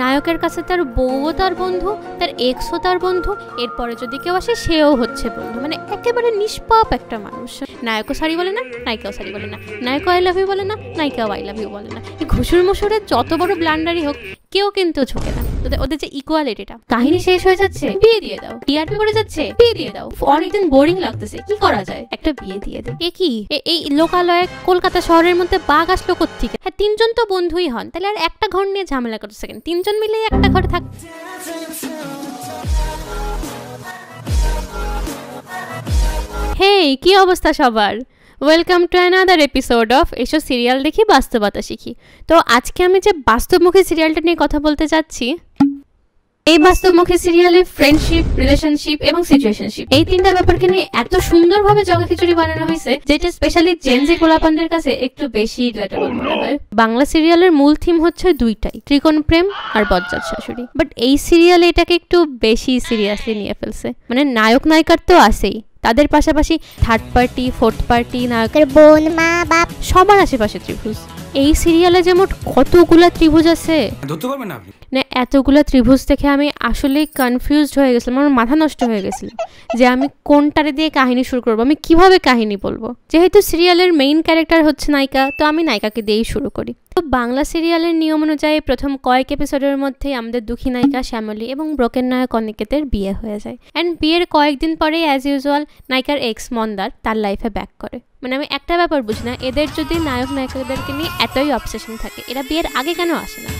নায়কের কাছে তার বউও তার বন্ধু, তার এক্সও তার বন্ধু, এরপরে যদি কেউ আসে সেও হচ্ছে বন্ধু। মানে একেবারে নিষ্পাপ একটা মানুষ। নায়কও সারি বলে না, নায়িকাও সারি বলে না, নায়কও আই লাভ ইউ বলে না, নায়িকাও আই লাভ ইউ বলে না। এই ঘুষুর মুসুরের যত বড় ব্লান্ডারই হোক কেউ কিন্তু ঝুঁকে না। ওদের যে ইকুয়ালিটিটা, কাহিনী শেষ হয়ে যাচ্ছে বিয়ে দিয়ে দাও, টিআরপি পড়ে যাচ্ছে বিয়ে দিয়ে দাও, অনেকদিন বোরিং লাগতেছে কি করা যায়, একটা বিয়ে দিয়ে দে। এ কি এই লোকালয়ে কলকাতা শহরের মধ্যে বাঘ আসলো কোত্থেকে? হ্যাঁ, তিনজন তো বন্ধুই হন, তাহলে আর একটা ঘর নিয়ে ঝামেলা করতেছে কেন? তিনজন মিলে একটা ঘর থাক। হেই, কি অবস্থা সবার? Welcome to another episode of এসো সিরিয়াল দেখি বাস্তবতা শিখি। তো আজকে আমি যে বাস্তবমুখী সিরিয়ালটা নিয়ে কথা বলতে চাচ্ছি, এই বাস্তবমুখী সিরিয়ালে ফ্রেন্ডশিপ, রিলেশনশিপ এবং সিচুয়েশনশিপ এই তিনটা ব্যাপারকে নিয়ে এত সুন্দরভাবে জগা খিচুড়ি বানানো হয়েছে যেটা স্পেশালি জেনজি গোলাপানদের কাছে একটু বেশি রিলেটেবল মনে হয়। বাংলা সিরিয়ালের মূল থিম হচ্ছে দুইটাই, ত্রিকোণ প্রেম আর বজ্জাত শাশুড়ি। বাট এই সিরিয়ালে এটাকে একটু বেশি সিরিয়াসলি নিয়ে ফেলছে। মানে নায়ক নায়িকার তো আছেই, তাদের পাশাপাশি থার্ড পার্টি, ফোর্থ পার্টি, নায়কের বোন, মা, বাপ সবার আশেপাশে ত্রিভুজ। এই সিরিয়ালে যেমন কতগুলা ত্রিভুজ আছে, ধরতে পারবেন না আপনি। না, এতগুলা ত্রিভুজ দেখে আমি আসলে কনফিউজড হয়ে গেছিলাম, আমার মাথা নষ্ট হয়ে গেছিল যে আমি কোনটারে দিয়ে কাহিনী শুরু করবো, আমি কিভাবে কাহিনী বলবো। যেহেতু সিরিয়ালের মেইন ক্যারেক্টার হচ্ছে নায়িকা, তো আমি নায়িকাকে দিয়েই শুরু করি। তো বাংলা সিরিয়ালের নিয়ম অনুযায়ী প্রথম কয়েক এপিসোডের মধ্যেই আমাদের দুঃখী নায়িকা শ্যামলী এবং ব্রোকেন নায়ক অনিকেতের বিয়ে হয়ে যায়। অ্যান্ড বিয়ের কয়েকদিন পরে অ্যাজ ইউজুয়াল নায়িকার এক্স মন্দার তার লাইফে ব্যাক করে। মানে আমি একটা ব্যাপার বুঝি না, এদের যদি নায়ক নায়িকাদেরকে নিয়ে এতই অবসেশন থাকে, এরা বিয়ের আগে কেন আসে না?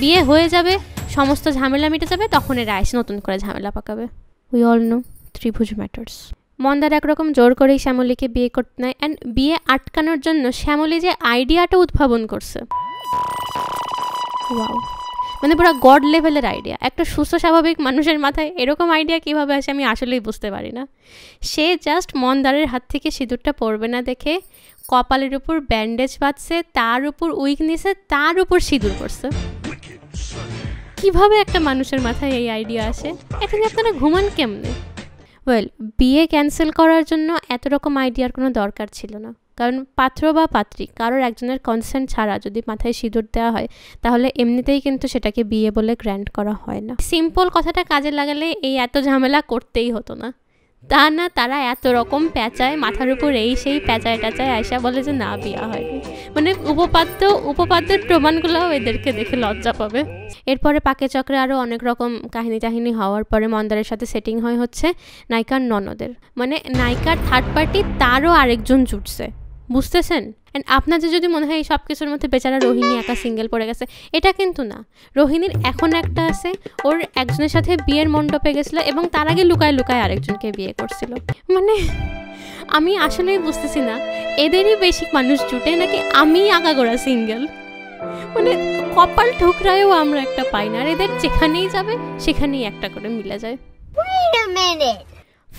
বিয়ে হয়ে যাবে, সমস্ত ঝামেলা মিটে যাবে, তখন এরা এসে নতুন করে ঝামেলা পাকাবে। উই অল নো ত্রিভুজ ম্যাটার্স। মন্দার একরকম জোর করেই শ্যামলীকে বিয়ে করতে নেয়। অ্যান্ড বিয়ে আটকানোর জন্য শ্যামলী যে আইডিয়াটা উদ্ভাবন করছে, ওয়াও, মানে পুরো গড লেভেলের আইডিয়া। একটা সুস্থ স্বাভাবিক মানুষের মাথায় এরকম আইডিয়া কীভাবে আসে আমি আসলেই বুঝতে পারি না। সে জাস্ট মন্দারের হাত থেকে সিঁদুরটা পড়বে না দেখে কপালের উপর ব্যান্ডেজ বাঁধছে, তার উপর উইক নিছে, তার উপর সিঁদুর পড়ছে। কিভাবে একটা মানুষের মাথায় এই আইডিয়া আসে? এখানে আপনারা ঘুমান কেমনে? ওয়েল, বিয়ে ক্যান্সেল করার জন্য এত রকম আইডিয়ার কোনো দরকার ছিল না, কারণ পাত্র বা পাত্রী কারোর একজনের কনসেন্ট ছাড়া যদি মাথায় সিঁদুর দেওয়া হয় তাহলে এমনিতেই কিন্তু সেটাকে বিয়ে বলে গ্র্যান্ড করা হয় না। সিম্পল কথাটা কাজে লাগালে এই এত ঝামেলা করতেই হতো না। তা না, তারা এত রকম প্যাঁচায়, মাথার উপর এই সেই প্যাঁচায় টাচায় আয়সা বলে যে না বিয়া হয়নি। মানে উপপাদ্যের প্রমাণগুলোও এদেরকে দেখে লজ্জা পাবে। এরপরে পাকে চক্রে আরও অনেক রকম কাহিনী হওয়ার পরে মন্দারের সাথে সেটিং হচ্ছে নায়িকার ননদের। মানে নায়িকার থার্ড পার্টি তারও আরেকজন জুটছে, বুঝতেছেন? অ্যান্ড আপনাদের যদি মনে হয় এই সব কিছুর মধ্যে বেচারা রোহিণী একা সিঙ্গেল পড়ে গেছে, এটা কিন্তু না। রোহিণীর এখন একটা আছে, ওর একজনের সাথে বিয়ের মণ্ডপে গেছিলো এবং তার আগে লুকায় লুকায় আরেকজনকে বিয়ে করছিল। মানে আমি আসলেই বুঝতেছি না এদেরই বেশি মানুষ জুটে নাকি আমি আগাগোড়া সিঙ্গেল। মানে কপাল ঠোকরায়ও আমরা একটা পাই না, আর এদের যেখানেই যাবে সেখানেই একটা করে মিলে যায়।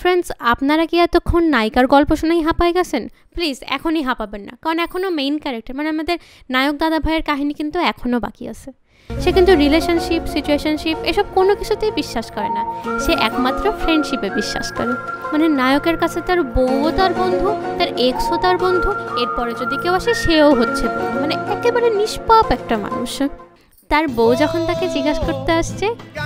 ফ্রেন্ডস, আপনারা কি এতক্ষণ নায়িকার গল্প শুনেই হাঁপায় গেছেন? প্লিজ এখনই হাঁপাবেন না, কারণ এখনও মেইন ক্যারেক্টার মানে আমাদের নায়ক দাদা ভাইয়ের কাহিনী কিন্তু এখনও বাকি আছে। সে কিন্তু রিলেশনশিপ, সিচুয়েশনশিপ এসব কোনো কিছুতেই বিশ্বাস করে না, সে একমাত্র ফ্রেন্ডশিপে বিশ্বাস করে। মানে নায়কের কাছে তার বউও তার বন্ধু, তার এক্সও তার বন্ধু, এরপরে যদি কেউ আসে সেও হচ্ছে বন্ধু। মানে একেবারে নিষ্পাপ একটা মানুষ। তার বউ যখন তাকে জিজ্ঞাসা করতে আসছে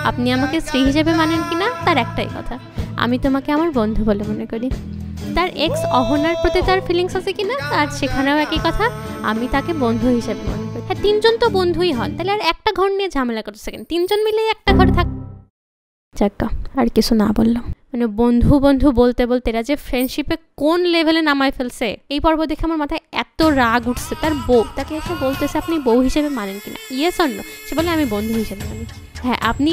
আপনি আমাকে স্ত্রী হিসেবে মানেন কিনা, তার একটাই কথা, আমি তোমাকে আমার বন্ধু বলে মনে করি। তার এক্স অহনার প্রতি তার ফিলিংস আছে কিনা, তার সেখানেও একই কথা, আমি তাকে বন্ধু হিসেবে মনে করি। হ্যাঁ, তিনজন তো বন্ধুই হন, তাহলে আর একটা ঘর নিয়ে ঝামেলা করতেছে কেন? তিনজন মিলেই একটা ঘরে থাক। যাক্কা, আর কিছু না বললাম। মানে বন্ধু বন্ধু বলতে বলতে এরা যে ফ্রেন্ডশিপে কোন লেভেলে নামায় ফেলছে, এই পর্ব দেখে আমার মাথায় এত রাগ উঠছে। তার বউ তাকে এসে বলতেছে আপনি বউ হিসেবে মানেন কিনা, ইয়েস অর নো? সে বলে আমি বন্ধু হিসেবে মানি। হ্যাঁ, আপনি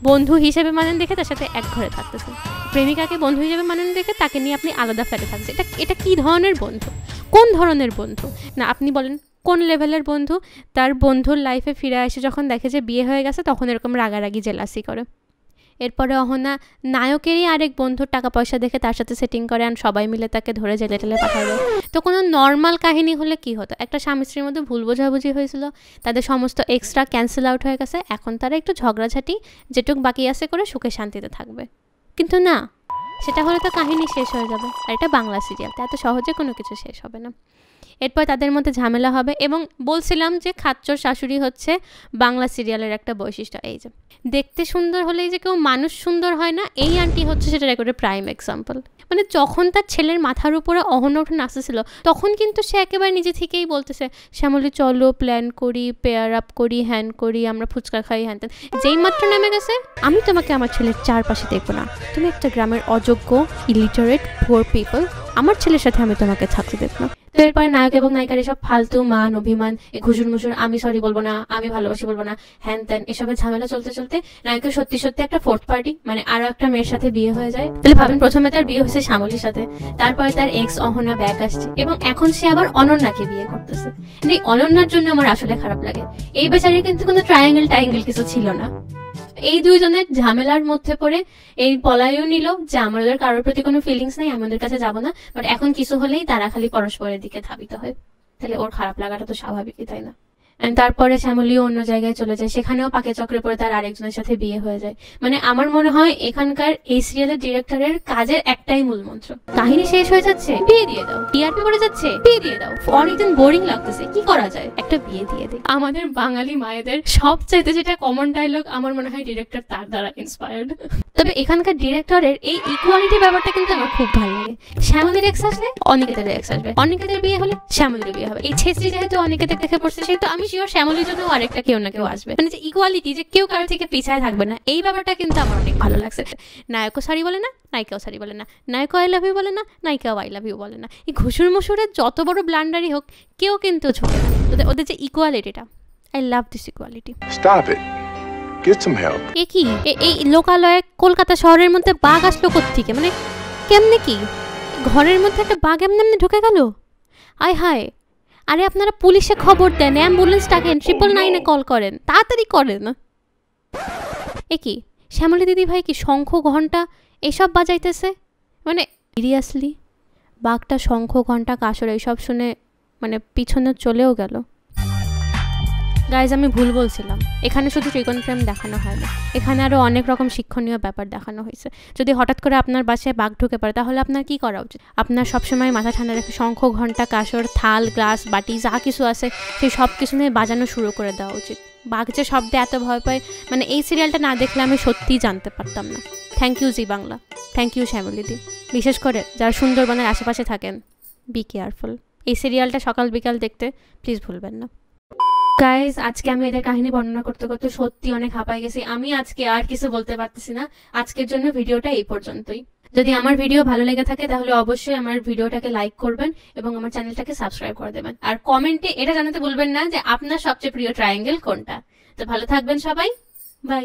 বন্ধু হিসেবে মানেন দেখে তার সাথে এক ঘরে থাকতেছেন, প্রেমিকাকে বন্ধু হিসেবে মানেন দেখে তাকে নিয়ে আপনি আলাদা ফ্ল্যাটে থাকছেন। এটা কী ধরনের বন্ধু? কোন ধরনের বন্ধু? না আপনি বলেন কোন লেভেলের বন্ধু? তার বন্ধুর লাইফে ফিরে আসে যখন দেখে যে বিয়ে হয়ে গেছে তখন এরকম রাগারাগি জেলাসি করে। এরপরে অহনা নায়কেরই আরেক বন্ধুর টাকা পয়সা দেখে তার সাথে সেটিং করে, আর সবাই মিলে তাকে ধরে জেলে টেলে পাঠাবে। তো কোনো নর্মাল কাহিনী হলে কি হতো, একটা স্বামী স্ত্রীর মধ্যে ভুল বোঝাবুঝি হয়েছিল, তাদের সমস্ত এক্সট্রা ক্যান্সেল আউট হয়ে গেছে, এখন তারা একটু ঝগড়াঝাটি যেটুক বাকি আছে করে সুখে শান্তিতে থাকবে। কিন্তু না, সেটা হলে তো কাহিনী শেষ হয়ে যাবে, আর এটা বাংলা সিরিয়াল, এত সহজে কোনো কিছু শেষ হবে না। এরপর তাদের মধ্যে ঝামেলা হবে। এবং বলছিলাম যে খাচ্চর শাশুড়ি হচ্ছে বাংলা সিরিয়ালের একটা বৈশিষ্ট্য। এই যে দেখতে সুন্দর হলেই যে কেউ মানুষ সুন্দর হয় না, এই আন্টি হচ্ছে সেটার একটা প্রাইম এক্সাম্পল। মানে যখন তার ছেলের মাথার উপরে অহনঠন আসতেছিল তখন কিন্তু সে একেবারে নিজে থেকেই বলতেছে শ্যামলী চলো প্ল্যান করি, পেয়ার আপ করি, হ্যান করি, আমরা ফুচকা খাই, হ্যান তেন। যেই মাত্র নেমে গেছে আমি তোমাকে আমার ছেলের চারপাশে দেখবো না, তুমি একটা গ্রামের অযোগ্য ইলিটারেট পুয়ার পিপল, আমার ছেলের সাথে আমি তোমাকে থাকতে দেব না। তো এরপরে নায়ক এবং নায়িকার এসব ফালতু মান অভিমান, ঘুষুর মুসুর, আমি সরি বলবো না, আমি ভালোবাসি বলবো না, হ্যান ত্যান, এসবের ঝামেলা চলতে চলতে নায়কের সত্যি সত্যি একটা ফোর্থ পার্টি মানে আরো একটা মেয়ের সাথে বিয়ে হয়ে যায়। তাহলে ভাবেন প্রথমে তার বিয়ে হয়েছে শ্যামলীর সাথে, তারপরে তার এক্স অহনা ব্যাক আসছে এবং এখন সে আবার অনন্যাকে বিয়ে করতেছে। এই অনন্যার জন্য আমার আসলে খারাপ লাগে। এই বেচারি কিন্তু কোনো ট্রায়াঙ্গেল কিছু ছিল না। এই দুইজনের ঝামেলার মধ্যে পড়ে এই পলায়ও নিল যে আমাদের কারোর প্রতি কোনো ফিলিংস নাই, আমাদের কাছে যাবো না, বাট এখন কিছু হলেই তারা খালি পরস্পরের দিকে ধাবিত হয়। তাহলে ওর খারাপ লাগাটা তো স্বাভাবিকই, তাই না? তারপরে শ্যামলীও অন্য জায়গায় চলে যায়, সেখানেও পাকে চক্রে পড়ে তার আরেকজনের সাথে বিয়ে হয়ে যায়। মানে আমার মনে হয় এখানকার এই সিরিয়ালের ডিরেক্টরের কাজের একটাই মূল মন্ত্র, কাহিনী শেষ হয়ে যাচ্ছে বিয়ে দিয়ে দাও, টিআরপি পড়ে যাচ্ছে বিয়ে দিয়ে দাও, অনেকদিন বোরিং লাগতেছে কি করা যায়, একটা বিয়ে দিয়ে দিই। আমাদের বাঙালি মায়েদের সবচাইতে যেটা কমন ডায়লগ, আমার মনে হয় ডিরেক্টর তার দ্বারা ইন্সপায়ার্ড। তবে এখানকার ডিরেক্টরের এই ইকুয়ালিটি ব্যাপারটা কিন্তু আমার খুব ভালো লাগে। শ্যামলীর এক্স আসলে অনিকেতের এক্স আসবে, অনিকেতের বিয়ে হলে শ্যামলীর বিয়ে হবে। এই ছেত্রী যেহেতু অনিকেতের দেখে পড়ছে সেহেতু আমি শিওর শ্যামলীর জন্য আরেকটা কেউ না কেউ আসবে। মানে যে ইকুয়ালিটি, যে কেউ কারো থেকে পিছায় থাকবে না, এই ব্যাপারটা কিন্তু আমার অনেক ভালো লাগছে। নায়কও সরি বলে না, নায়িকাও সরি বলে না, নায়কও আই লাভ ইউ বলে না, নায়িকাও আই লাভ ইউ বলে না। এই ঘুষুর মুসুরের যত বড় ব্লান্ডারই হোক কেউ কিন্তু ঝুঁকে না। ওদের যে ইকুয়ালিটিটা, I love this equality. Stop it, get some help. কি এই লোকালয়ে কলকাতা শহরের মধ্যে বাঘ আসলো কোত্থেকে? মানে কেমনে কি ঘরের মধ্যে একটা বাঘ এমনি ঢুকে গেল? আয় হায়, আরে আপনারা পুলিশে খবর দেন, অ্যাম্বুলেন্স ডাকেন, 999-এ কল করেন, তাড়াতাড়ি করেন। কি শ্যামলী দিদি ভাই কি শঙ্খ ঘন্টা এসব বাজাইতেছে? মানে সিরিয়াসলি বাঘটা শঙ্খ ঘন্টা কাসর এইসব শুনে মানে পিছনে চলেও গেল। গাইজ আমি ভুল বলছিলাম, এখানে শুধু ত্রিকোণ প্রেম দেখানো হয় না, এখানে আরও অনেক রকম শিক্ষণীয় ব্যাপার দেখানো হয়েছে। যদি হঠাৎ করে আপনার বাসায় বাঘ ঢুকে পড়ে তাহলে আপনার কি করা উচিত? আপনার সবসময় মাথা ঠান্ডা রেখে শঙ্খ ঘন্টা কাসর থাল গ্লাস বাটি যা কিছু আছে সেই সব কিছু নিয়ে বাজানো শুরু করে দেওয়া উচিত। বাঘ যে শব্দে এত ভয় পায়, মানে এই সিরিয়ালটা না দেখলে আমি সত্যিই জানতে পারতাম না। Thank you Zee Bangla, thank you শ্যামলীদি। বিশেষ করে যারা সুন্দরবনের আশেপাশে থাকেন, বি কেয়ারফুল। এই সিরিয়ালটা সকাল বিকাল দেখতে প্লিজ ভুলবেন না। গাইজ আজকে আমি এদের কাহিনী বর্ণনা করতে করতে সত্যি অনেক হাঁপাই গেছি। আমি আজকে আর কিছু বলতে পারতেছি না। আজকের জন্য ভিডিওটা এই পর্যন্তই। যদি আমার ভিডিও ভালো লেগে থাকে তাহলে অবশ্যই আমার ভিডিওটাকে লাইক করবেন এবং আমার চ্যানেলটাকে সাবস্ক্রাইব করে দেবেন। আর কমেন্টে এটা জানাতে ভুলবেন না যে আপনার সবচেয়ে প্রিয় ট্রায়াঙ্গেল কোনটা। তো ভালো থাকবেন সবাই, বাই।